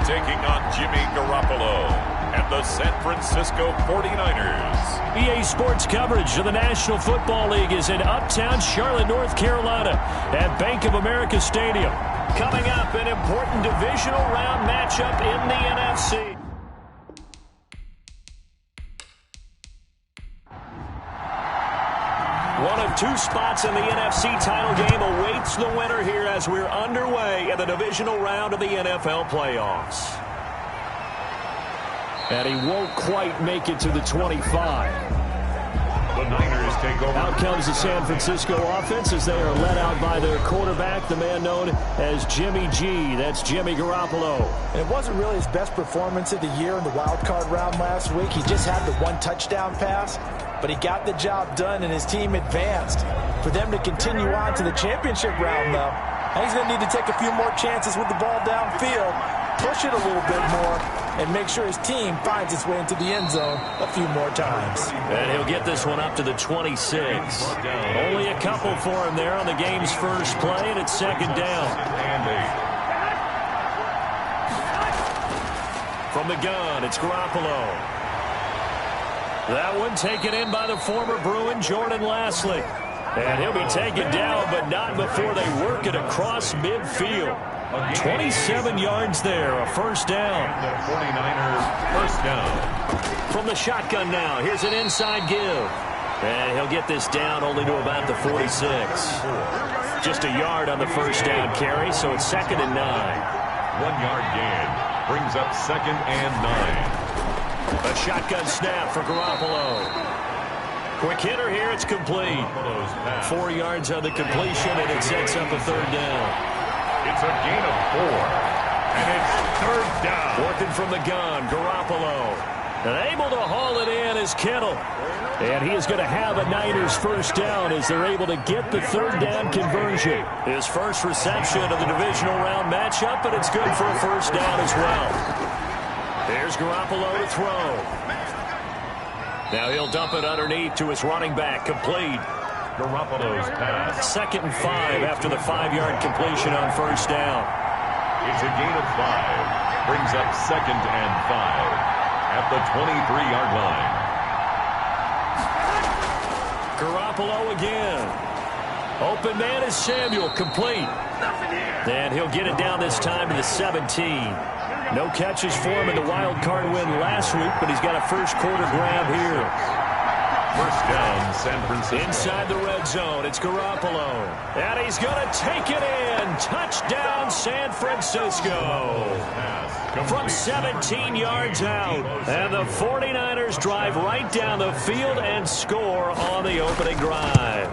taking on Jimmy Garoppolo and the San Francisco 49ers. EA Sports coverage of the National Football League is in uptown Charlotte, North Carolina at Bank of America Stadium. Coming up, an important divisional round matchup in the NFC. One of two spots in the NFC title game awaits the winner here as we're underway in the divisional round of the NFL playoffs. And he won't quite make it to the 25. The Niners take over. Out comes the San Francisco offense as they are led out by their quarterback, the man known as Jimmy G. That's Jimmy Garoppolo. And it wasn't really his best performance of the year in the wild card round last week. He just had the one touchdown pass, but he got the job done and his team advanced. For them to continue on to the championship round, though, he's going to need to take a few more chances with the ball downfield, push it a little bit more, and make sure his team finds its way into the end zone a few more times. And he'll get this one up to the 26. Only a couple for him there on the game's first play, and it's second down. From the gun, it's Garoppolo. That one taken in by the former Bruin, Jordan Lasley. And he'll be taken down, but not before they work it across midfield. 27 yards there, a first down. The 49ers first down. From the shotgun now, here's an inside give. And he'll get this down only to about the 46. Just a yard on the first down carry, so it's 2nd and 9. 1 yard gain brings up 2nd and 9. A shotgun snap for Garoppolo. Quick hitter here, it's complete. 4 yards on the completion, and it sets up a third down. It's a gain of 4, and it's third down. Working from the gun, Garoppolo. And able to haul it in is Kittle. And he is going to have a Niners first down as they're able to get the third down conversion. His first reception of the divisional round matchup, but it's good for a first down as well. There's Garoppolo to throw. Now he'll dump it underneath to his running back, complete. Garoppolo's pass. 2nd and 5 after the 5-yard completion on first down. It's a gain of 5. Brings up 2nd and 5 at the 23-yard line. Garoppolo again. Open man is Samuel, complete. And he'll get it down this time to the 17. No catches for him in the wild card win last week, but he's got a first quarter grab here. First down, San Francisco. Inside the red zone, it's Garoppolo. And he's going to take it in. Touchdown, San Francisco. From 17 yards out. And the 49ers drive right down the field and score on the opening drive.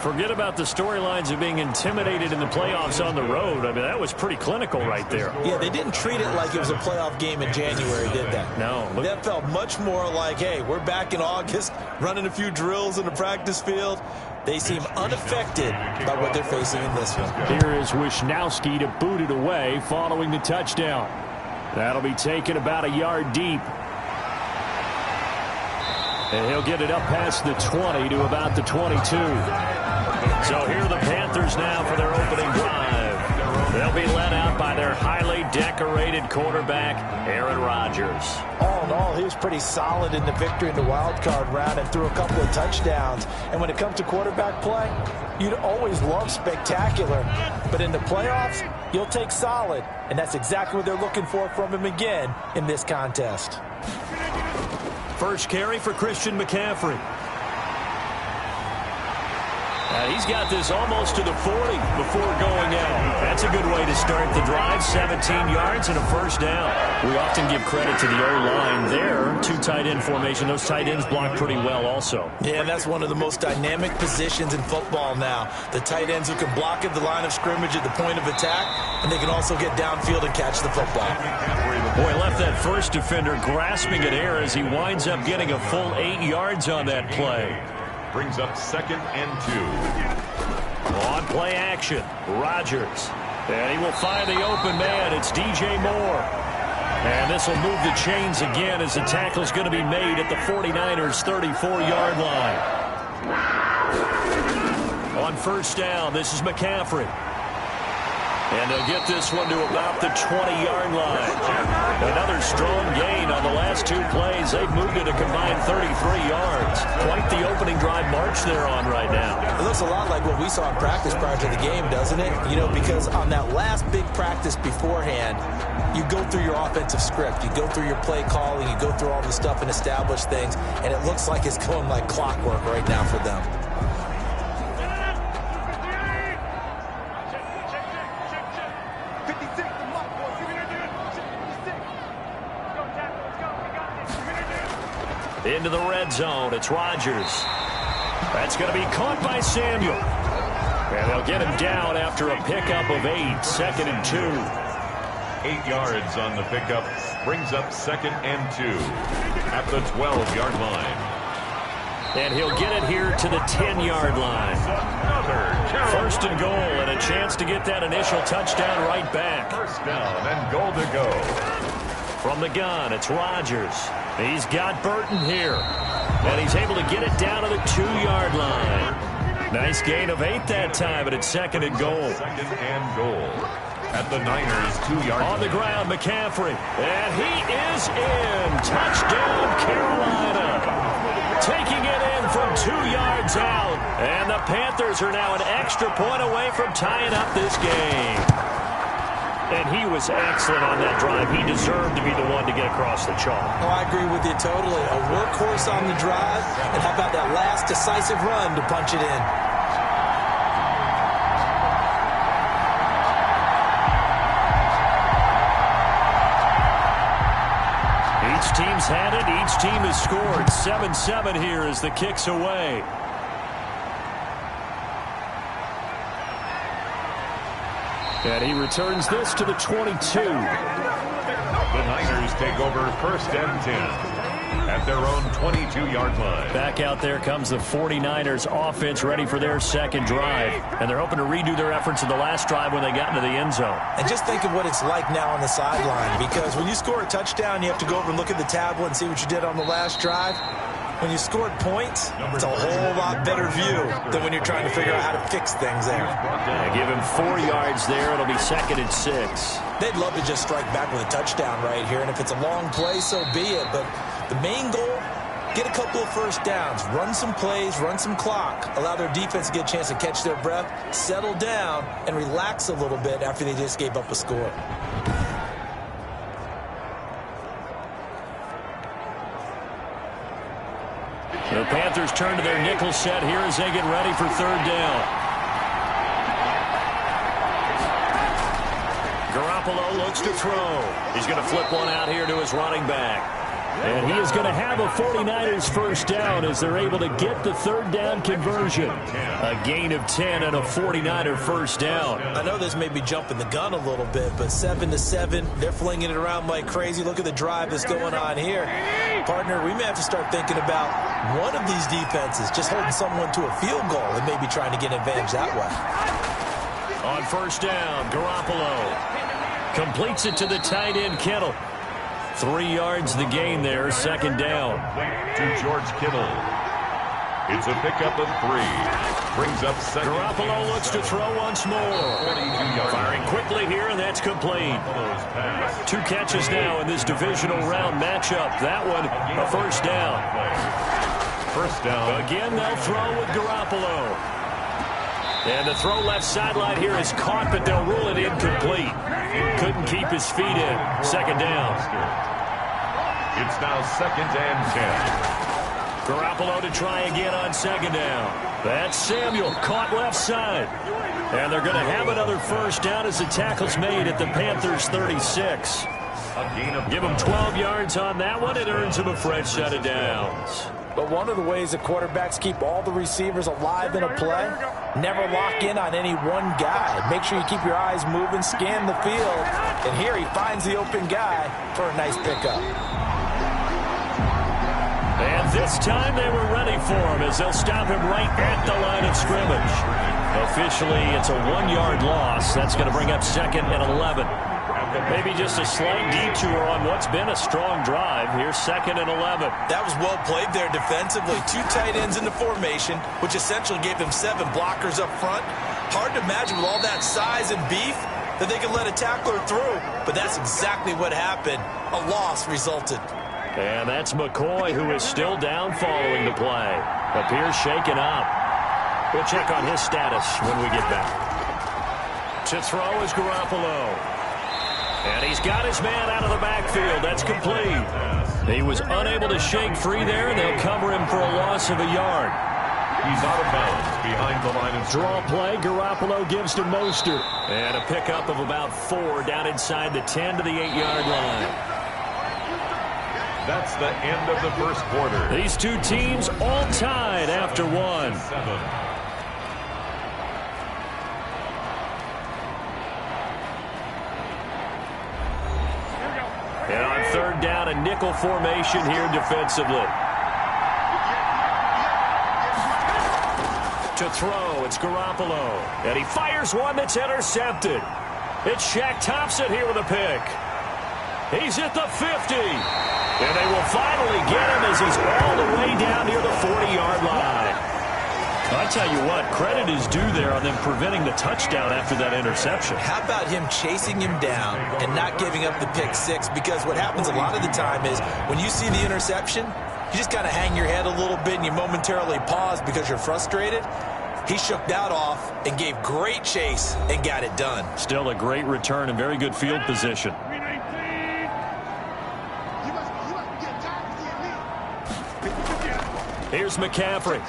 Forget about the storylines of being intimidated in the playoffs on the road. I mean, that was pretty clinical right there. Yeah, they didn't treat it like it was a playoff game in January, did they? No. That felt much more like, hey, we're back in August, running a few drills in the practice field. They seem unaffected by what they're facing in this one. Here is Wisnowski to boot it away following the touchdown. That'll be taken about a yard deep. And he'll get it up past the 20 to about the 22. So here are the Panthers now for their opening drive. They'll be led out by their highly decorated quarterback, Aaron Rodgers. All in all, he was pretty solid in the victory in the wild card round and threw a couple of touchdowns. And when it comes to quarterback play, you'd always love spectacular. But in the playoffs, you'll take solid. And that's exactly what they're looking for from him again in this contest. First carry for Christian McCaffrey. He's got this almost to the 40 before going out. That's a good way to start the drive. 17 yards and a first down. We often give credit to the O-line there. 2 tight end formation. Those tight ends block pretty well also. Yeah, that's one of the most dynamic positions in football now. The tight ends who can block at the line of scrimmage at the point of attack, and they can also get downfield and catch the football. Boy, left that first defender grasping at air as he winds up getting a full 8 yards on that play. Brings up 2nd and 2. On play action, Rodgers. And he will find the open man. It's DJ Moore. And this will move the chains again as the tackle's going to be made at the 49ers' 34-yard line. On first down, this is McCaffrey. And they'll get this one to about the 20-yard line. Another strong gain on the last two plays. They've moved it a combined 33 yards. Quite the opening drive march they're on right now. It looks a lot like what we saw in practice prior to the game, doesn't it? You know, because on that last big practice beforehand, you go through your offensive script. You go through your play calling. You go through all the stuff and establish things. And it looks like it's going like clockwork right now for them. Into the red zone. It's Rodgers. That's going to be caught by Samuel. And they'll get him down after a pickup of 8. 2nd and 2. 8 yards on the pickup. Brings up 2nd and 2 at the 12-yard line. And he'll get it here to the 10-yard line. 1st and goal, and a chance to get that initial touchdown right back. 1st down and goal to go. From the gun, it's Rodgers. He's got Burton here. And he's able to get it down to the 2-yard line. Nice gain of 8 that time, but it's 2nd and goal. 2nd and goal at the Niners' 2-yard line. On the ground, McCaffrey. And he is in. Touchdown, Carolina. Taking it in from 2 yards out. And the Panthers are now an extra point away from tying up this game. And he was excellent on that drive. He deserved to be the one to get across the chalk. Oh, I agree with you totally. A workhorse on the drive. And how about that last decisive run to punch it in? Each team's had it. Each team has scored. 7-7 here as the kick's away. And he returns this to the 22. The Niners take over 1st and 10 at their own 22-yard line. Back out there comes the 49ers offense ready for their second drive. And they're hoping to redo their efforts in the last drive when they got into the end zone. And just think of what it's like now on the sideline, because when you score a touchdown, you have to go over and look at the tablet and see what you did on the last drive. When you scored points, it's a whole lot better view than when you're trying to figure out how to fix things there. Yeah, give him 4 yards there. It'll be 2nd and 6. They'd love to just strike back with a touchdown right here, and if it's a long play, so be it. But the main goal, get a couple of first downs, run some plays, run some clock, allow their defense to get a chance to catch their breath, settle down, and relax a little bit after they just gave up a score. The Panthers turn to their nickel set here as they get ready for 3rd down. Garoppolo looks to throw. He's going to flip one out here to his running back. And he is going to have a 49ers first down as they're able to get the 3rd down conversion. A gain of 10 and a 49er first down. I know this may be jumping the gun a little bit, but 7-7, they're flinging it around like crazy. Look at the drive that's going on here. Partner, we may have to start thinking about one of these defenses just holding someone to a field goal and maybe trying to get an advantage that way. On 1st down, Garoppolo completes it to the tight end, Kittle. 3 yards the gain there, 2nd down. To George Kittle. It's a pickup of 3. Brings up 2nd. Garoppolo looks to throw once more. Firing quickly here, and that's complete. 2 catches now in this divisional round matchup. That one, a first down. First down. Again, they'll throw with Garoppolo. And the throw left sideline here is caught, but they'll rule it incomplete. Couldn't keep his feet in. 2nd down. It's now 2nd and 10. Garoppolo to try again on 2nd down. That's Samuel, caught left side. And they're going to have another first down as the tackle's made at the Panthers' 36. Give him 12 yards on that one. It earns him a fresh set of downs. But one of the ways that quarterbacks keep all the receivers alive in a play, never lock in on any one guy. Make sure you keep your eyes moving, scan the field. And here he finds the open guy for a nice pickup. And this time they were ready for him as they'll stop him right at the line of scrimmage. Officially, it's a 1-yard loss. That's going to bring up 2nd and 11. Maybe just a slight detour on what's been a strong drive. Here's 2nd and 11. That was well played there defensively. 2 tight ends in the formation, which essentially gave them 7 blockers up front. Hard to imagine with all that size and beef, that they could let a tackler through, but that's exactly what happened. A loss resulted. And that's McCoy, who is still down following the play. Appears shaken up. We'll check on his status when we get back. To throw is Garoppolo. And he's got his man out of the backfield. That's complete. He was unable to shake free there, and they'll cover him for a loss of a yard. He's out of bounds behind the line of draw play. Garoppolo gives to Mostert. And a pickup of about 4 down inside the 10 to the 8-yard line. That's the end of the first quarter. These two teams all tied after one. And on third down, a nickel formation here defensively. To throw, it's Garoppolo. And he fires one that's intercepted. It's Shaq Thompson here with a pick. He's at the 50. And they will finally get him as he's all the way down near the 40-yard line. I'll tell you what, credit is due there on them preventing the touchdown after that interception. How about him chasing him down and not giving up the pick six? Because what happens a lot of the time is when you see the interception, you just kind of hang your head a little bit and you momentarily pause because you're frustrated. He shook that off and gave great chase and got it done. Still a great return and very good field position. Here's McCaffrey.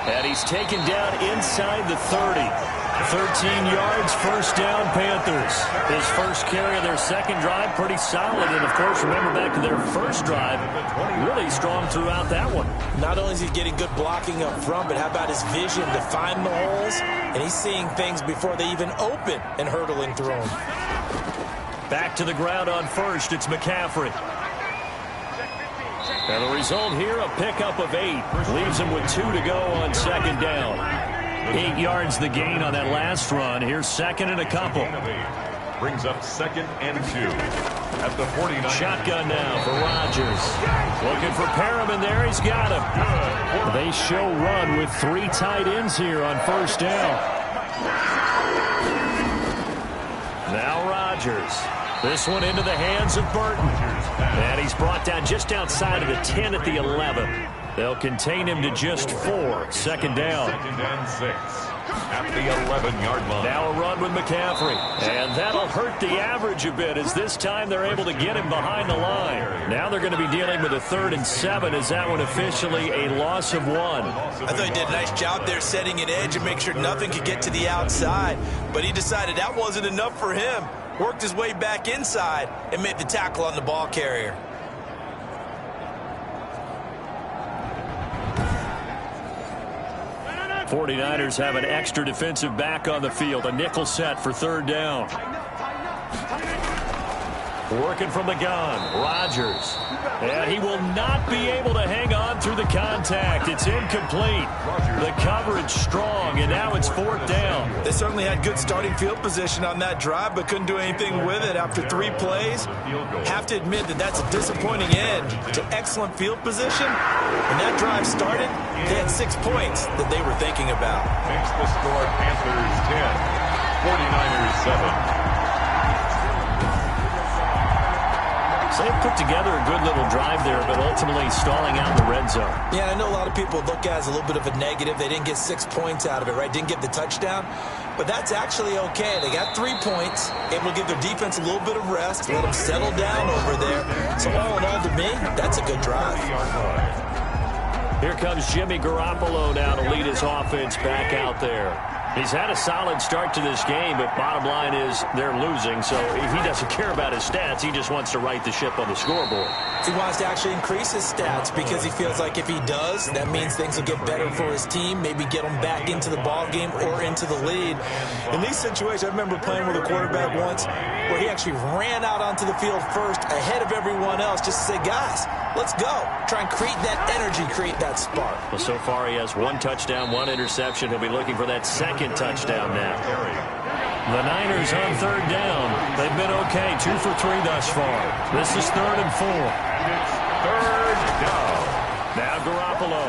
And he's taken down inside the 30. 13 yards, first down, Panthers. His first carry of their second drive, pretty solid. And, of course, remember back to their first drive, really strong throughout that one. Not only is he getting good blocking up front, but how about his vision to find the holes? And he's seeing things before they even open and hurdling through them. Back to the ground on first, it's McCaffrey. And the result here, a pickup of 8. Leaves him with 2 to go on second down. 8 yards the gain on that last run. Here's second and a couple. Brings up second and 2 at the 49. Shotgun now for Rodgers. Looking for Perriman there. He's got him. They show run with 3 tight ends here on first down. Now Rodgers. This one into the hands of Burton. And he's brought down just outside of the 10 at the 11. They'll contain him to just 4. Second down. Second and 6 at the 11-yard line. Now a run with McCaffrey. And that'll hurt the average a bit as this time they're able to get him behind the line. Now they're going to be dealing with a 3rd and 7 as that one officially a loss of 1. I thought he did a nice job there setting an edge and make sure nothing could get to the outside. But he decided that wasn't enough for him. Worked his way back inside and made the tackle on the ball carrier. '49ers have an extra defensive back on the field. A nickel set for third down. Working from the gun, Rodgers. And he will not be able to hang on through the contact. It's incomplete. The coverage strong, and now it's 4th down. They certainly had good starting field position on that drive, but couldn't do anything with it after 3 plays. Have to admit that that's a disappointing end to excellent field position. When that drive started, they had 6 points that they were thinking about. Makes the score Panthers 10, 49ers 7. So they put together a good little drive there, but ultimately stalling out in the red zone. Yeah, I know a lot of people look at it as a little bit of a negative. They didn't get 6 points out of it, right? Didn't get the touchdown. But that's actually okay. They got 3 points, able to give their defense a little bit of rest, let them settle down over there. So all in all, to me, that's a good drive. Here comes Jimmy Garoppolo now to lead his offense back out there. He's had a solid start to this game, but bottom line is they're losing, so he doesn't care about his stats. He just wants to right the ship on the scoreboard. He wants to actually increase his stats because he feels like if he does, that means things will get better for his team, maybe get them back into the ball game or into the lead. In these situations, I remember playing with a quarterback once where he actually ran out onto the field first ahead of everyone else just to say, guys, let's go. Try and create that energy, create that spark. Well, so far he has 1 touchdown, 1 interception. He'll be looking for that second touchdown now. The Niners on third down. They've been okay, 2 for 3 thus far. This is 3rd and 4. It's 3rd down. Now Garoppolo.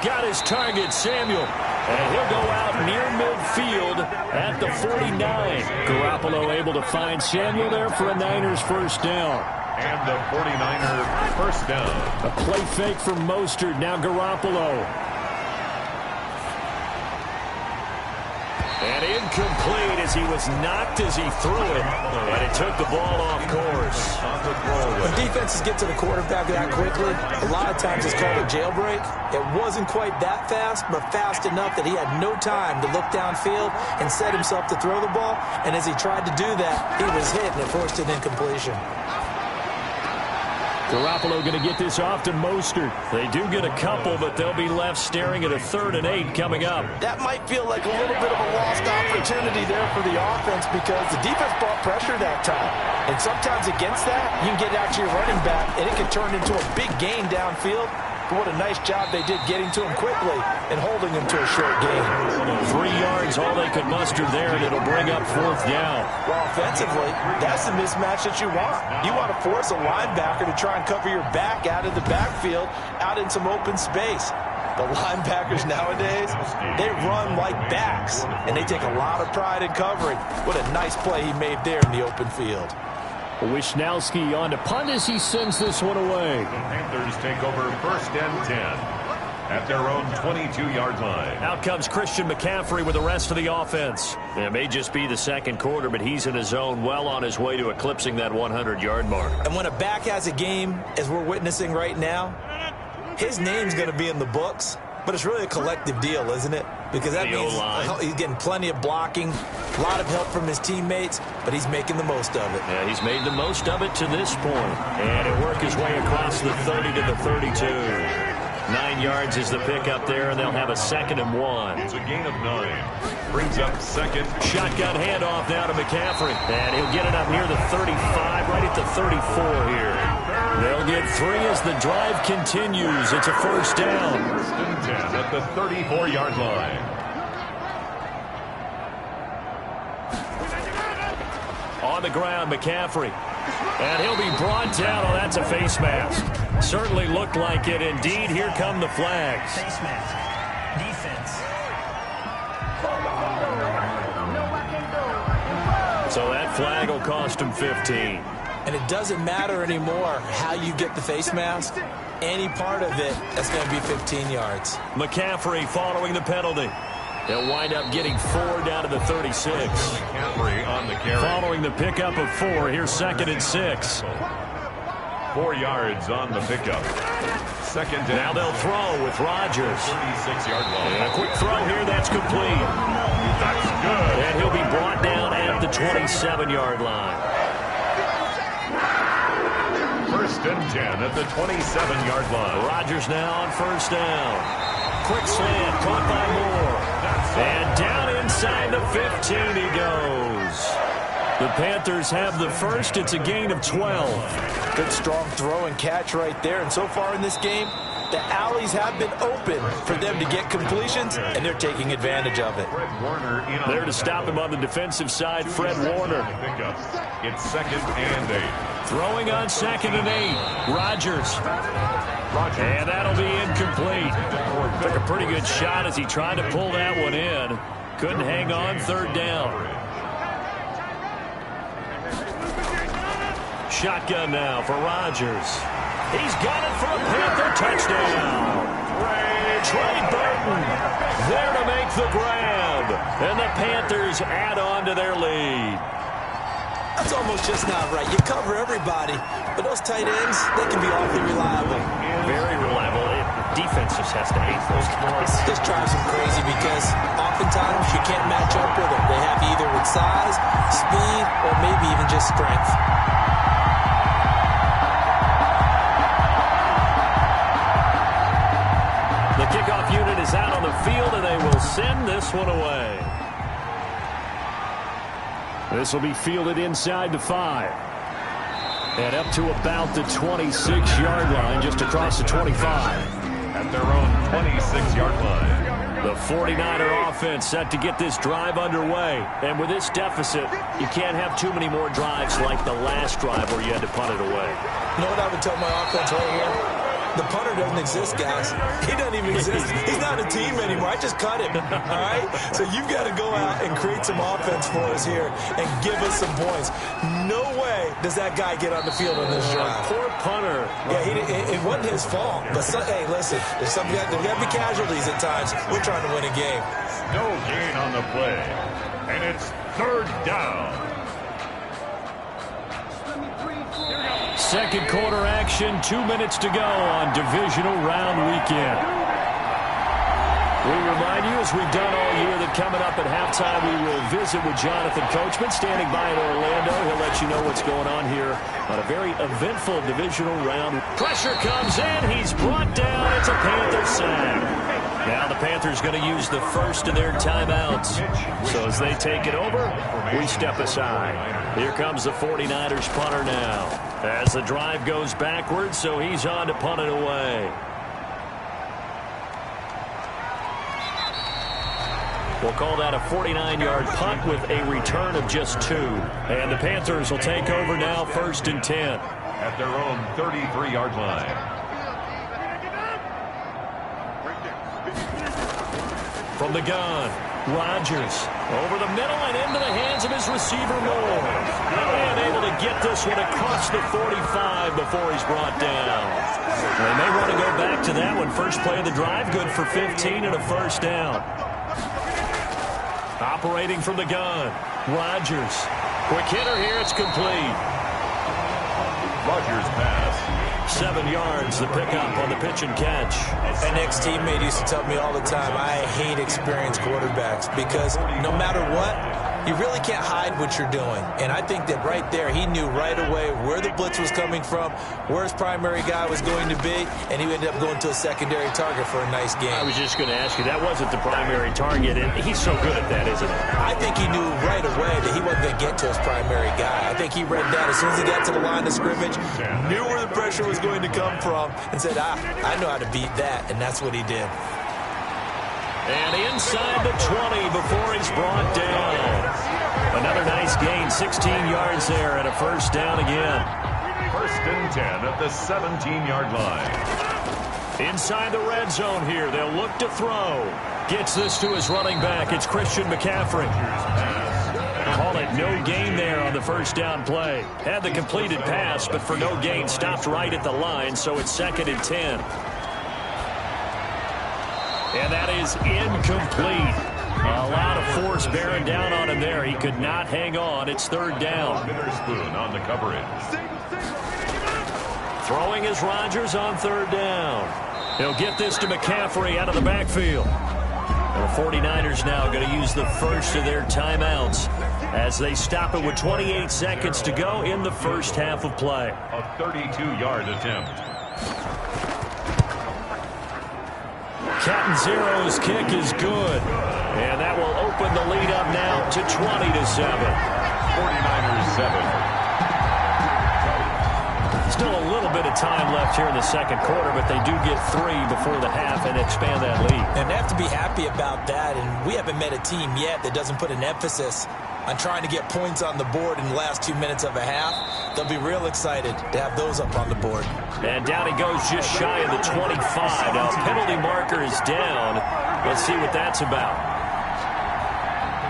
Got his target, Samuel. And he'll go out near midfield at the 49. Garoppolo able to find Samuel there for a Niners first down. And the 49er first down. A play fake from Mostert. Now Garoppolo. And incomplete as he was knocked as he threw it. And it took the ball off course. When defenses get to the quarterback that quickly, a lot of times it's called a jailbreak. It wasn't quite that fast, but fast enough that he had no time to look downfield and set himself to throw the ball. And as he tried to do that, he was hit and it forced an incompletion. Garoppolo going to get this off to Mostert. They do get a couple, but they'll be left staring at a 3rd and 8 coming up. That might feel like a little bit of a lost opportunity there for the offense because the defense brought pressure that time. And sometimes against that, you can get out to your running back, and it can turn into a big gain downfield. But what a nice job they did getting to him quickly and holding him to a short gain. 3 yards, all they could muster there, and it'll bring up 4th down. Well, offensively, that's the mismatch that you want. You want to force a linebacker to try and cover your back out of the backfield, out in some open space. The linebackers nowadays, they run like backs, and they take a lot of pride in covering. What a nice play he made there in the open field. Wisnowski on to punt as he sends this one away. The Panthers take over first and 10 at their own 22-yard line. Out comes Christian McCaffrey with the rest of the offense. It may just be the second quarter, but he's in his zone, well on his way to eclipsing that 100-yard mark. And when a back has a game, as we're witnessing right now, his name's going to be in the books. But it's really a collective deal, isn't it? Because that means he's getting plenty of blocking, a lot of help from his teammates, but he's making the most of it. Yeah, he's made the most of it to this point. And it worked his way across the 30 to the 32. 9 yards is the pickup there, and they'll have a 2nd and 1. It's a gain of 9. Brings up second. Shotgun handoff now to McCaffrey. And he'll get it up near the 35, right at the 34 here. They'll get 3 as the drive continues. It's a first down. First and 10 at the 34-yard line. On the ground, McCaffrey. And he'll be brought down. Oh, that's a face mask. Certainly looked like it. Indeed, here come the flags. Face mask. Defense. So that flag will cost him 15. And it doesn't matter anymore how you get the face mask. Any part of it, that's going to be 15 yards. McCaffrey following the penalty. They'll wind up getting 4 down to the 36. McCaffrey on the carry. Following the pickup of 4, here's 2nd and 6. 4 yards on the pickup. Second down. Now they'll throw with Rodgers. 36-yard line. And a quick throw here, that's complete. That's good. And he'll be brought down at the 27-yard line. First and 10 at the 27-yard line. Rodgers now on first down. Quick slant, caught by Moore. And down inside the 15 he goes. The Panthers have the first. It's a gain of 12. Good strong throw and catch right there. And so far in this game, the alleys have been open for them to get completions, and they're taking advantage of it. There to stop him on the defensive side, Fred Warner. It's 2nd and 8. Throwing on 2nd and 8. Rodgers. And that'll be incomplete. Took a pretty good shot as he tried to pull that one in. Couldn't hang on, 3rd down. Shotgun now for Rodgers. He's got it for a Panther touchdown. Trey Burton there to make the grab. And the Panthers add on to their lead. That's almost just not right. You cover everybody, but those tight ends, they can be awfully reliable. Very reliable. Defense just has to hate those guys. This drives them crazy because oftentimes you can't match up with them. They have either with size, speed, or maybe even just strength. The kickoff unit is out on the field, and they will send this one away. This will be fielded inside the 5. And up to about the 26-yard line, just across the 25. At their own 26-yard line. The 49er offense set to get this drive underway. And with this deficit, you can't have too many more drives like the last drive where you had to punt it away. You know what I would tell my offense right here? The punter doesn't exist, guys. He doesn't even exist. He's not a team anymore. I just cut him, all right? So you've got to go out and create some offense for us here and give us some points. No way does that guy get on the field on this drive. Poor punter. Yeah, it wasn't his fault. But, hey, listen, there's got to be casualties at times. We're trying to win a game. No gain on the play. And it's third down. Second quarter action, 2 minutes to go on divisional round weekend. We remind you, as we've done all year, that coming up at halftime we will visit with Jonathan Coachman standing by in Orlando. He'll let you know what's going on here on a very eventful divisional round. Pressure comes in. He's brought down. It's a Panther sack. Now the Panthers going to use the first of their timeouts. So as they take it over, we step aside. Here comes the 49ers punter now. As the drive goes backwards, so he's on to punt it away. We'll call that a 49-yard punt with a return of just 2. And the Panthers will take over now, 1st and 10. At their own 33-yard line. From the gun, Rodgers over the middle and into the hands of his receiver Moore. And able to get this one across the 45 before he's brought down. They may want to go back to that one. First play of the drive, good for 15 and a first down. Operating from the gun, Rodgers. Quick hitter here, it's complete. Rodgers pass. 7 yards, the pickup on the pitch and catch. An ex-teammate used to tell me all the time, I hate experienced quarterbacks because no matter what, you really can't hide what you're doing. And I think that right there, he knew right away where the blitz was coming from, where his primary guy was going to be, and he ended up going to a secondary target for a nice game. I was just going to ask you, that wasn't the primary target, and he's so good at that, isn't he? I think he knew right away that he wasn't going to get to his primary guy. I think he read that as soon as he got to the line of scrimmage, knew where the pressure was going to come from, and said, I know how to beat that, and that's what he did. And inside the 20 before he's brought down. Another nice gain, 16 yards there, and a first down again. 1st and 10 at the 17-yard line. Inside the red zone here, they'll look to throw. Gets this to his running back. It's Christian McCaffrey. Call it no gain there on the first down play. Had the completed pass, but for no gain, stopped right at the line, so it's 2nd and 10. And that is incomplete. A lot of force bearing down on him there. He could not hang on. It's 3rd down. Witherspoon on the coverage. Throwing is Rodgers on 3rd down. He'll get this to McCaffrey out of the backfield. And the 49ers now going to use the first of their timeouts as they stop it with 28 seconds to go in the first half of play. A 32-yard attempt. Captain Zero's kick is good. And that will open the lead up now to 20-7. 49ers 7. Still a little bit of time left here in the second quarter, but they do get 3 before the half and expand that lead. And they have to be happy about that. And we haven't met a team yet that doesn't put an emphasis on trying to get points on the board in the last 2 minutes of a half. They'll be real excited to have those up on the board. And down he goes just shy of the 25. Now penalty marker is down. Let's see what that's about.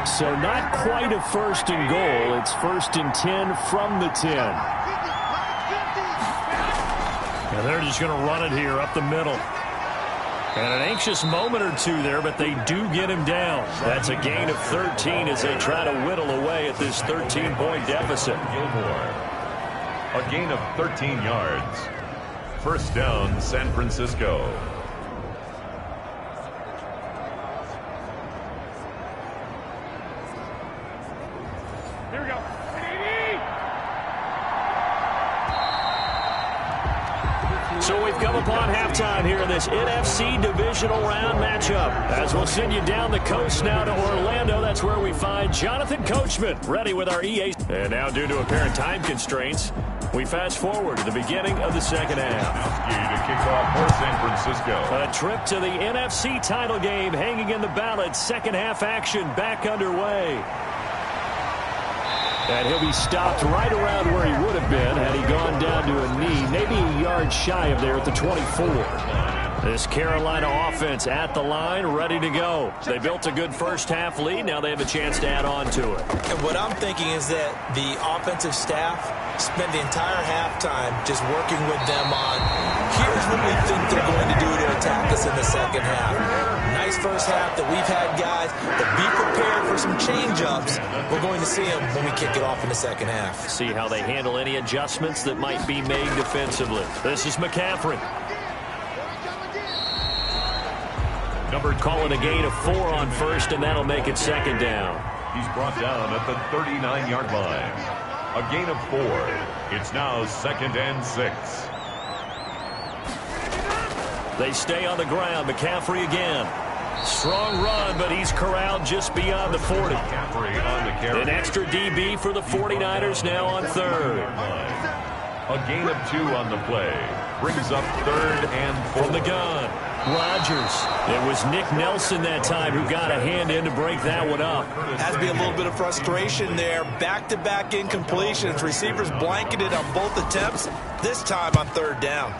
So not quite a 1st and goal. It's 1st and 10 from the 10. And they're just going to run it here up the middle. And an anxious moment or two there, but they do get him down. That's a gain of 13 as they try to whittle away at this 13-point deficit. Gilmore. A gain of 13 yards. First down, San Francisco. Here we go. So we've come upon halftime here in this NFC divisional round matchup. As we'll send you down the coast now to Orlando, that's where we find Jonathan Coachman ready with our EA. And now, due to apparent time constraints, we fast forward to the beginning of the second half. To kick off for San Francisco. A trip to the NFC title game hanging in the balance. Second half action back underway. And he'll be stopped right around where he would have been had he gone down to a knee, maybe a yard shy of there at the 24. This Carolina offense at the line, ready to go. They built a good first-half lead. Now they have a chance to add on to it. And what I'm thinking is that the offensive staff spent the entire halftime just working with them on, here's what we think they're going to do to attack us in the second half. Nice first half that we've had, guys, but be prepared for some change-ups. We're going to see them when we kick it off in the second half. See how they handle any adjustments that might be made defensively. This is McCaffrey. Calling a gain of 4 on first, and that'll make it second down. He's brought down at the 39-yard line. A gain of 4. It's now 2nd and 6. They stay on the ground. McCaffrey again. Strong run, but he's corralled just beyond the 40. McCaffrey on the carry. An extra DB for the 49ers now on third. A gain of 2 on the play. Brings up 3rd and 4. From the gun, Rodgers. It was Nick Nelson that time who got a hand in to break that one up. Has to be a little bit of frustration there. Back-to-back incompletions. Receivers blanketed on both attempts, this time on 3rd down.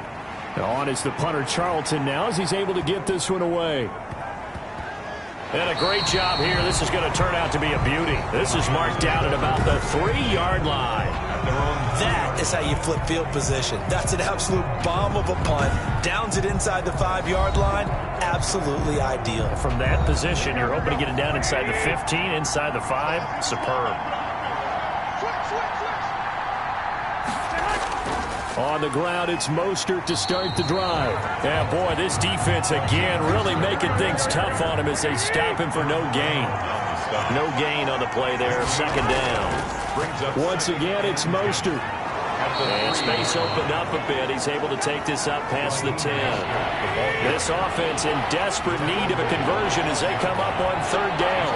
On is the punter Charlton now as he's able to get this one away. And a great job here. This is going to turn out to be a beauty. This is marked down at about the 3-yard line. That is how you flip field position. That's an absolute bomb of a punt. Downs it inside the 5-yard line. Absolutely ideal. From that position, you're hoping to get it down inside the 15, inside the 5. Superb. On the ground, it's Mostert to start the drive. Yeah, boy, this defense again really making things tough on him as they stop him for no gain. No gain on the play there, 2nd down. Once again, it's Mostert. And space opened up a bit. He's able to take this up past the 10. This offense in desperate need of a conversion as they come up on 3rd down.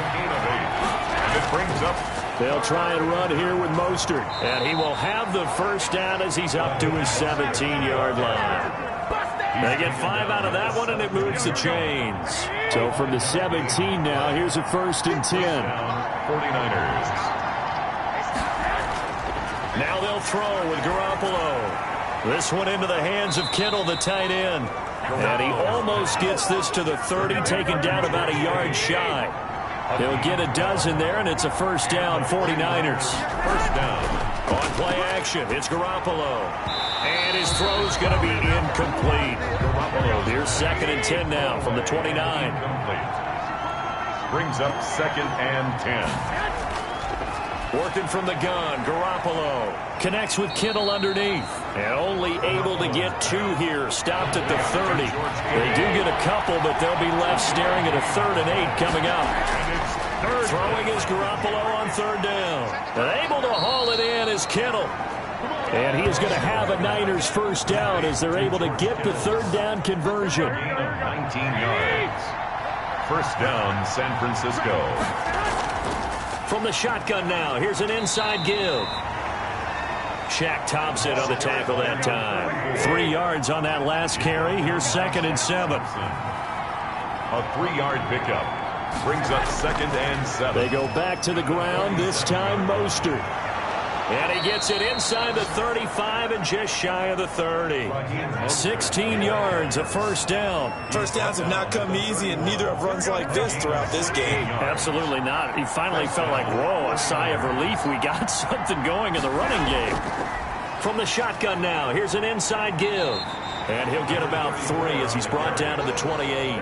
It brings up. They'll try and run here with Mostert. And he will have the first down as he's up to his 17-yard line. They get 5 out of that one, and it moves the chains. So from the 17 now, here's a 1st and 10. 49ers. Now they'll throw with Garoppolo. This one into the hands of Kittle, the tight end. And he almost gets this to the 30, taken down about a yard shy. He'll get a dozen there, and it's a 1st down, 49ers. 1st down. On play action, it's Garoppolo. And his throw's going to be incomplete. Here's 2nd and 10 now from the 29. Brings up 2nd and 10. Working from the gun, Garoppolo connects with Kittle underneath. And only able to get 2 here, stopped at the 30. They do get a couple, but they'll be left staring at a 3rd and 8 coming up. Throwing is Garoppolo on 3rd down. And able to haul it in is Kittle. And he is going to have a Niners 1st down as they're able to get the 3rd down conversion. 19 yards. 1st down, San Francisco. From the shotgun now, here's an inside give. Shaq Thompson on the tackle that time. 3 yards on that last carry. Here's 2nd and 7. A 3-yard pickup. Brings up 2nd and 7. They go back to the ground, this time Mostert. And he gets it inside the 35 and just shy of the 30. 16 yards, a 1st down. First downs have not come easy, and neither have runs like this throughout this game. Absolutely not. He finally felt like, whoa, a sigh of relief. We got something going in the running game. From the shotgun now, here's an inside give. And he'll get about 3 as he's brought down to the 28.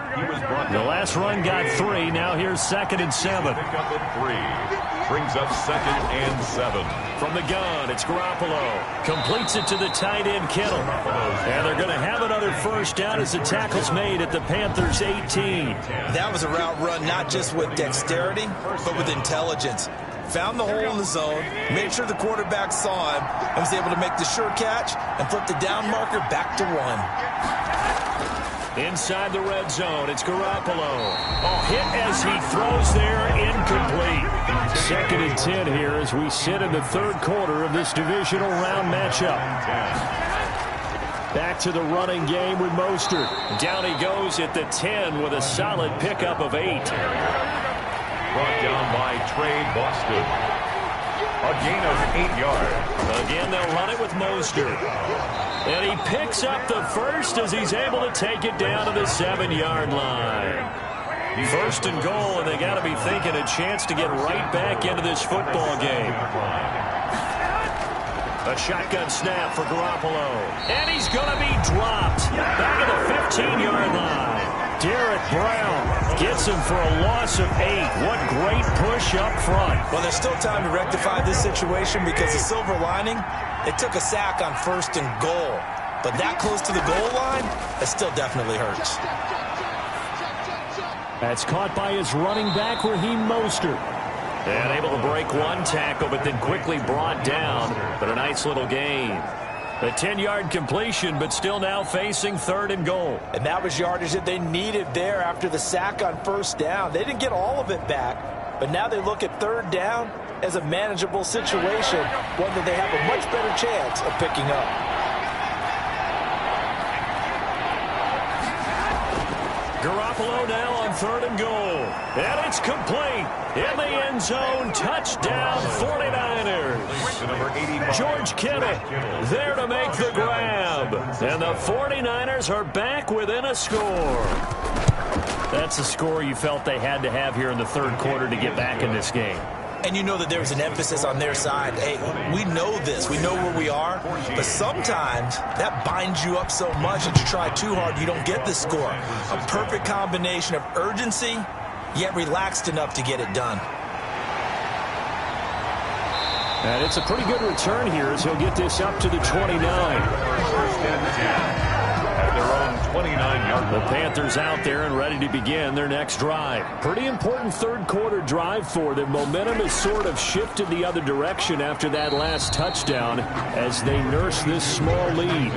The last run got 3. Now here's 2nd and 7. Pick up at 3. Brings up 2nd and 7. From the gun, it's Garoppolo. Completes it to the tight end, Kittle. And they're going to have another 1st down as the tackle's made at the Panthers' 18. That was a route run not just with dexterity, but with intelligence. Found the hole in the zone, made sure the quarterback saw him, and was able to make the sure catch and flip the down marker back to 1. Inside the red zone, it's Garoppolo. Oh, hit as he throws there, incomplete. 2nd and 10 here as we sit in the 3rd quarter of this divisional round matchup. Back to the running game with Mostert. Down he goes at the 10 with a solid pickup of 8. Brought down by Trey Boston. A gain of 8 yards. Again, they'll run it with Mostert. And he picks up the first as he's able to take it down to the 7-yard line. First and goal, and they got to be thinking a chance to get right back into this football game. A shotgun snap for Garoppolo. And he's going to be dropped back at the 15-yard line. Derek Brown gets him for a loss of 8. What great push up front. Well, there's still time to rectify this situation because the silver lining, it took a sack on first and goal. But that close to the goal line, it still definitely hurts. That's caught by his running back, Raheem Mostert. And able to break one tackle, but then quickly brought down. But a nice little gain. A 10-yard completion, but still now facing third and goal. And that was yardage that they needed there after the sack on first down. They didn't get all of it back, but now they look at third down as a manageable situation, one that they have a much better chance of picking up. Garoppolo now on third and goal. And it's complete. In the end zone, touchdown 49ers. George Kittle there to make the grab. And the 49ers are back within a score. That's a score you felt they had to have here in the third quarter to get back in this game. And you know that there's an emphasis on their side. Hey, we know this. We know where we are. But sometimes that binds you up so much that you try too hard, you don't get the score. A perfect combination of urgency, yet relaxed enough to get it done. And it's a pretty good return here as he'll get this up to the 29. First and 10. At their own 29-yard line. The Panthers out there and ready to begin their next drive. Pretty important third quarter drive for them. Momentum has sort of shifted the other direction after that last touchdown as they nurse this small lead.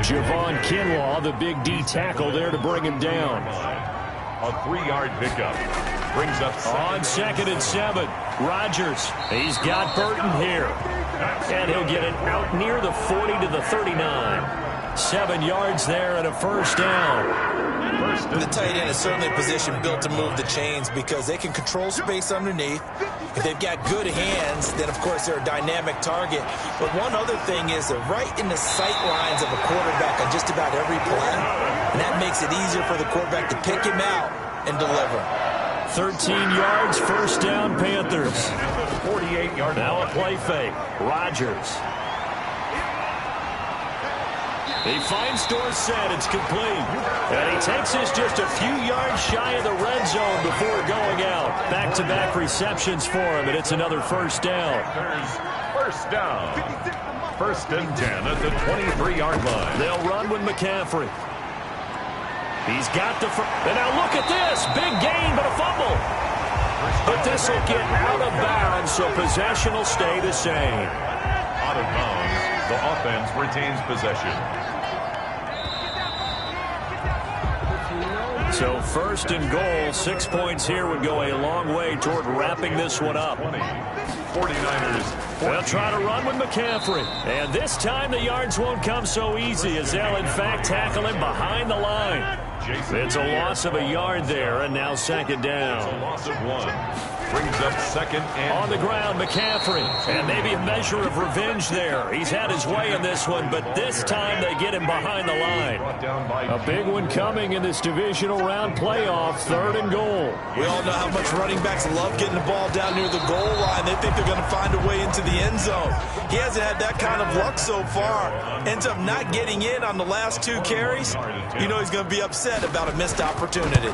Javon Kinlaw, the big D tackle there to bring him down. A 3-yard pickup. Brings up on second and 7. Rodgers. He's got Burton here. And he'll get it out near the 40 to the 39. 7 yards there and a first down. The tight end is certainly a position built to move the chains because they can control space underneath. If they've got good hands, then of course they're a dynamic target. But one other thing is they're right in the sight lines of a quarterback on just about every play. And that makes it easier for the quarterback to pick him out and deliver. 13 yards, first down, Panthers. 48-yard. Now a play fake. Rodgers. He finds Dorsett. It's complete. And he takes this just a few yards shy of the red zone before going out. Back-to-back receptions for him, and it's another first down. First down. First and 10 at the 23-yard line. They'll run with McCaffrey. He's got the and now look at this. Big gain, but a fumble. But this will get out of bounds, so possession will stay the same. Out of bounds. The offense retains possession. So first and goal, 6 points here would go a long way toward wrapping this one up. 49ers. They'll try to run with McCaffrey. And this time the yards won't come so easy as they'll in fact tackle him behind the line. It's a loss of a yard there, and now second down. It's a loss of 1. Brings up second and on the ground, McCaffrey. And maybe a measure of revenge there. He's had his way in this one, but this time they get him behind the line. A big one coming in this divisional round playoff, third and goal. We all know how much running backs love getting the ball down near the goal line. They think they're going to find a way into the end zone. He hasn't had that kind of luck so far. Ends up not getting in on the last 2 carries. You know he's going to be upset about a missed opportunity.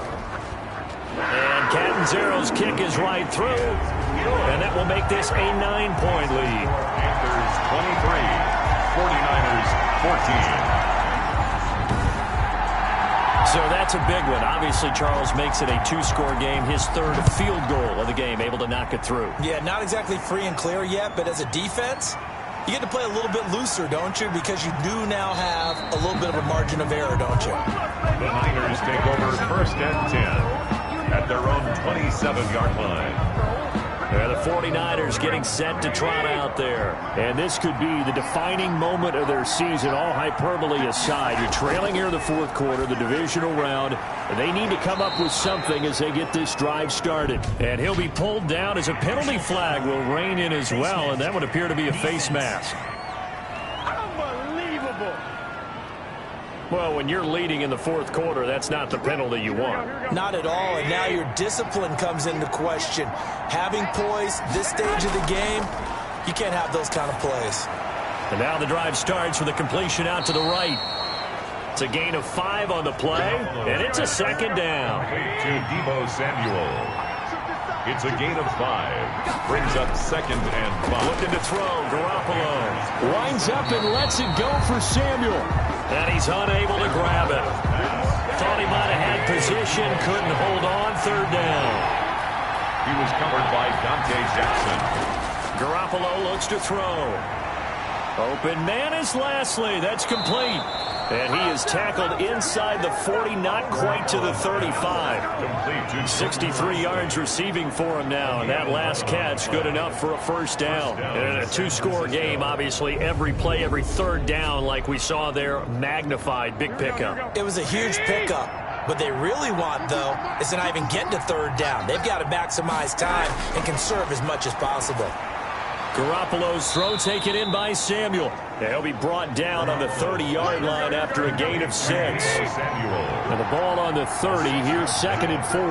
And Catanzaro's kick is right through, and that will make this a 9-point lead. Panthers 23, 49ers 14. So that's a big one. Obviously, Charles makes it a 2-score game, his third field goal of the game, able to knock it through. Yeah, not exactly free and clear yet, but as a defense, you get to play a little bit looser, don't you? Because you do now have a little bit of a margin of error, don't you? The Niners take over first and 10 at their own 27-yard line. And the 49ers getting set to trot out there. And this could be the defining moment of their season, all hyperbole aside. You're trailing here in the fourth quarter, the divisional round. And they need to come up with something as they get this drive started. And he'll be pulled down as a penalty flag will rein in as well. And that would appear to be a face mask. Unbelievable. Well, when you're leading in the fourth quarter, that's not the penalty you want. Not at all, and now your discipline comes into question. Having poise this stage of the game, you can't have those kind of plays. And now the drive starts with a completion out to the right. It's a gain of 5 on the play, and it's a second down. To Deebo Samuel. It's a gain of 5. Brings up second and 5. Looking to throw, Garoppolo. Winds up and lets it go for Samuel. And he's unable to grab it. Thought he might have had position, couldn't hold on, third down. He was covered by Dante Jackson. Garoppolo looks to throw. Open man is Lashley. That's complete. And he is tackled inside the 40, not quite to the 35. 63 yards receiving for him now. And that last catch good enough for a first down. And in a two-score game, obviously, every play, every third down, like we saw there, magnified. Big pickup. It was a huge pickup. What they really want, though, is to not even get to third down. They've got to maximize time and conserve as much as possible. Garoppolo's throw taken in by Samuel. He'll be brought down on the 30-yard line after a gain of 6. And the ball on the 30. Here's second and 4.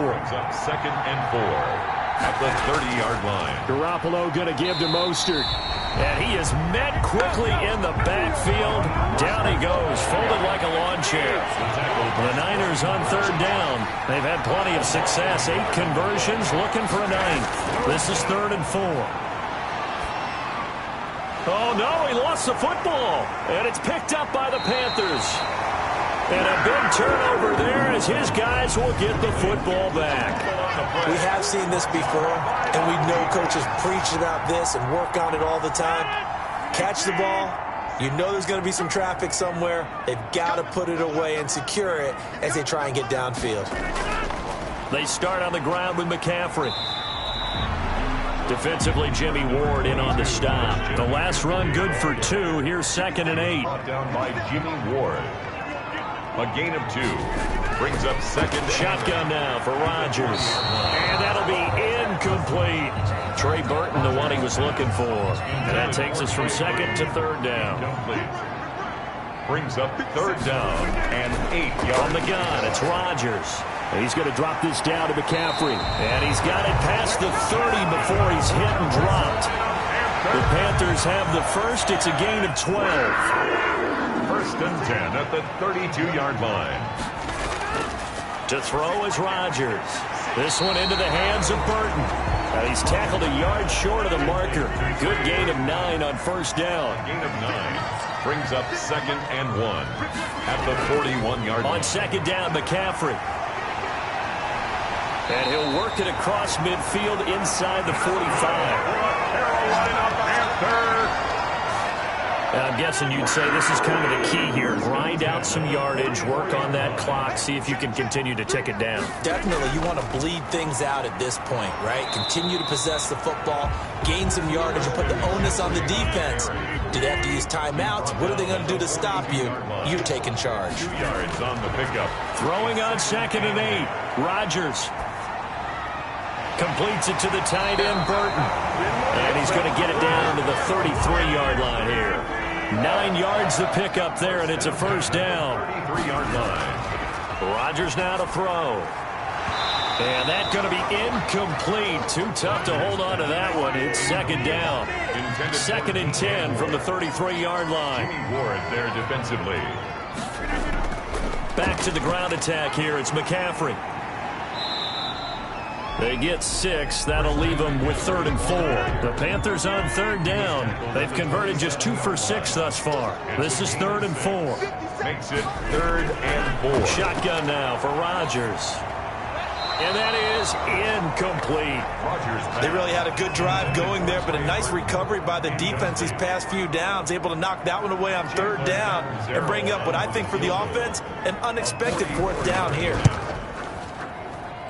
Second and 4 at the 30-yard line. Garoppolo going to give to Mostert. And he is met quickly in the backfield. Down he goes, folded like a lawn chair. The Niners on third down. They've had plenty of success. 8 conversions, looking for a 9th. This is third and 4. Oh, no, he lost the football. And it's picked up by the Panthers. And a big turnover there as his guys will get the football back. We have seen this before, and we know coaches preach about this and work on it all the time. Catch the ball. You know there's going to be some traffic somewhere. They've got to put it away and secure it as they try and get downfield. They start on the ground with McCaffrey. Defensively, Jimmy Ward in on the stop. The last run good for 2. Here's second and 8. Brought down by Jimmy Ward. A gain of 2. Brings up second. Shotgun now for Rodgers. And that'll be incomplete. Trey Burton, the one he was looking for. And that takes us from second to third down. Brings up third down and 8 yards. On the gun, it's Rodgers. He's going to drop this down to McCaffrey. And he's got it past the 30 before he's hit and dropped. The Panthers have the first. It's a gain of 12. First and 10 at the 32-yard line. To throw is Rodgers. This one into the hands of Burton. And he's tackled a yard short of the marker. Good gain of 9 on first down. Gain of 9. Brings up second and 1 at the 41-yard line. On second down, McCaffrey. And he'll work it across midfield inside the 45. Carolina Panthers. I'm guessing you'd say this is kind of the key here. Grind out some yardage, work on that clock, see if you can continue to tick it down. Definitely, you want to bleed things out at this point, right? Continue to possess the football, gain some yardage, and put the onus on the defense. Do they have to use timeouts? What are they going to do to stop you? You're taking charge. 2 yards on the pickup. Throwing on second and 8. Rodgers completes it to the tight end, Burton. And he's going to get it down to the 33-yard line here. 9 yards to pick up there, and it's a first down. 33-yard line. Rodgers now to throw. And that's going to be incomplete. Too tough to hold on to that one. It's second down. Second and 10 from the 33-yard line. Jimmy Ward there defensively. Back to the ground attack here. It's McCaffrey. They get 6. That'll leave them with third and 4. The Panthers on third down. They've converted just 2 for 6 thus far. This is third and 4. Makes it third and 4. Shotgun now for Rodgers. And that is incomplete. They really had a good drive going there, but a nice recovery by the defense these past few downs, able to knock that one away on third down and bring up what I think for the offense, an unexpected fourth down here.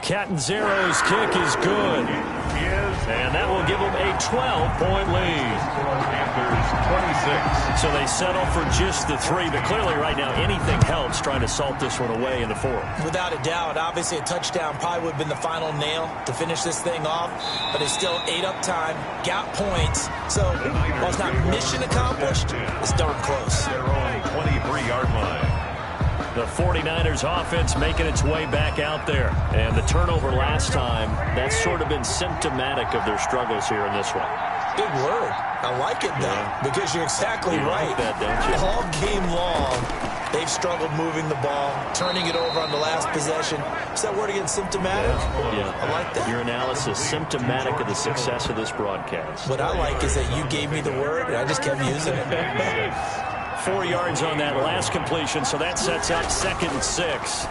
Catanzaro's kick is good. Is And that will give them a 12-point lead. Panthers 26. So they settle for just the 3, but clearly right now anything helps trying to salt this one away in the 4th. Without a doubt, obviously a touchdown probably would have been the final nail to finish this thing off, but it's still ate up time, got points. So while it's not mission accomplished, it's darn close. Their own 23-yard line. The 49ers offense making its way back out there. And the turnover last time, that's sort of been symptomatic of their struggles here in this one. Big word. I like it, though, because you're exactly right. Like that, don't you? All game long, they've struggled moving the ball, turning it over on the last possession. Is that word again, symptomatic? Yeah. I like that. Your analysis, symptomatic of the success of this broadcast. What I like is that you gave me the word, and I just kept using it. 4 yards on that last completion, so that sets up 2nd and 6.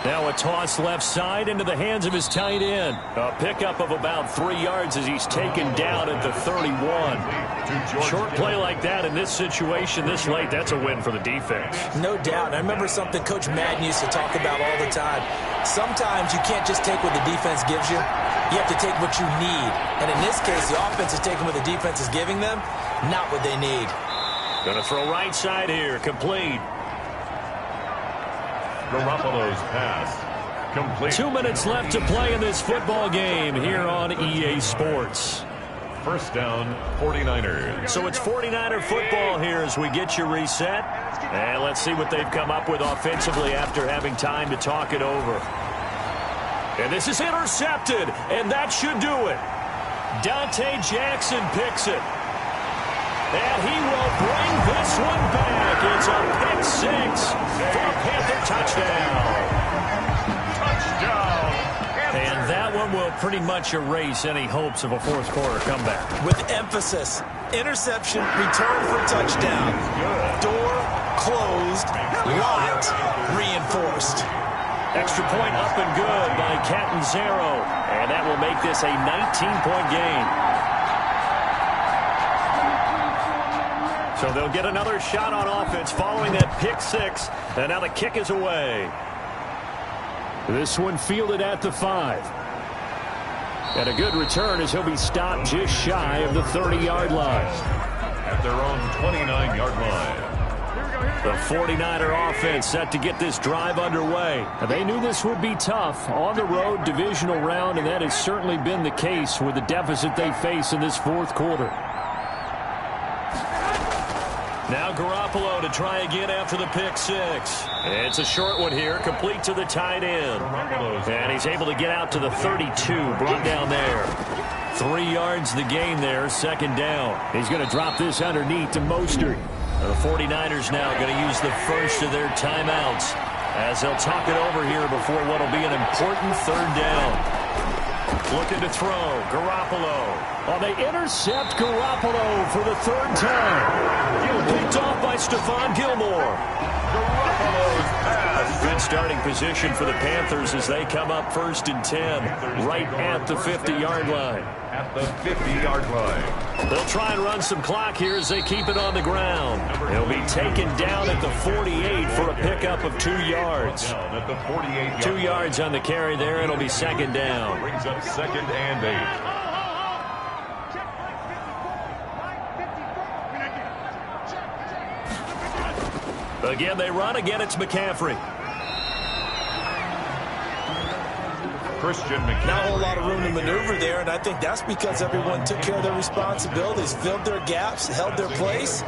Now a toss left side into the hands of his tight end. A pickup of about 3 yards as he's taken down at the 31. Short play like that in this situation this late, that's a win for the defense. No doubt. I remember something Coach Madden used to talk about all the time. Sometimes you can't just take what the defense gives you. You have to take what you need. And in this case, the offense is taking what the defense is giving them, not what they need. Going to throw right side here, complete. Garoppolo's pass. Complete. 2 minutes left to play in this football game here on EA Sports. First down, 49ers. So it's 49er football here as we get you reset. And let's see what they've come up with offensively after having time to talk it over. And this is intercepted, and that should do it. Dante Jackson picks it. And he will bring this one back. It's a pick 6 for a Panther touchdown. Touchdown. And that one will pretty much erase any hopes of a fourth quarter comeback. With emphasis, interception, return for touchdown. Door closed, locked, reinforced. Extra point up and good by Catanzaro. And that will make this a 19-point game. So they'll get another shot on offense following that pick 6. And now the kick is away. This one fielded at the 5. And a good return as he'll be stopped just shy of the 30-yard line. At their own 29-yard line. The 49er offense set to get this drive underway. They knew this would be tough on the road divisional round, and that has certainly been the case with the deficit they face in this fourth quarter. Now Garoppolo to try again after the pick 6. It's a short one here, complete to the tight end. And he's able to get out to the 32, brought down there. 3 yards the gain there, 2nd down. He's going to drop this underneath to Mostert. The 49ers now going to use the first of their timeouts as they'll talk it over here before what will be an important 3rd down. Looking to throw, Garoppolo. Oh, they intercept Garoppolo for the 3rd time. Picked off by Stephon Gilmore. Garoppolo's pass. Good starting position for the Panthers as they come up 1st and 10, right at the 50-yard line. At the 50-yard line. They'll try and run some clock here as they keep it on the ground. He'll be taken down at the 48 for a pickup of 2 yards. At the 48-yard 2 yards on the carry there. It'll be 2nd down. Brings up 2nd and 8. Again, they run. Again, it's McCaffrey. Christian McCaffrey. Not a whole lot of room to maneuver there, and I think that's because everyone took care of their responsibilities, filled their gaps, held their place.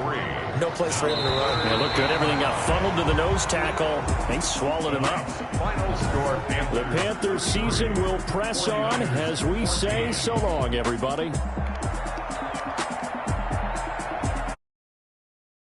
No place for him to run. It looked good. Everything got funneled to the nose tackle. They swallowed him up. Final score, Panthers. The Panthers season will press on as we say so long, everybody.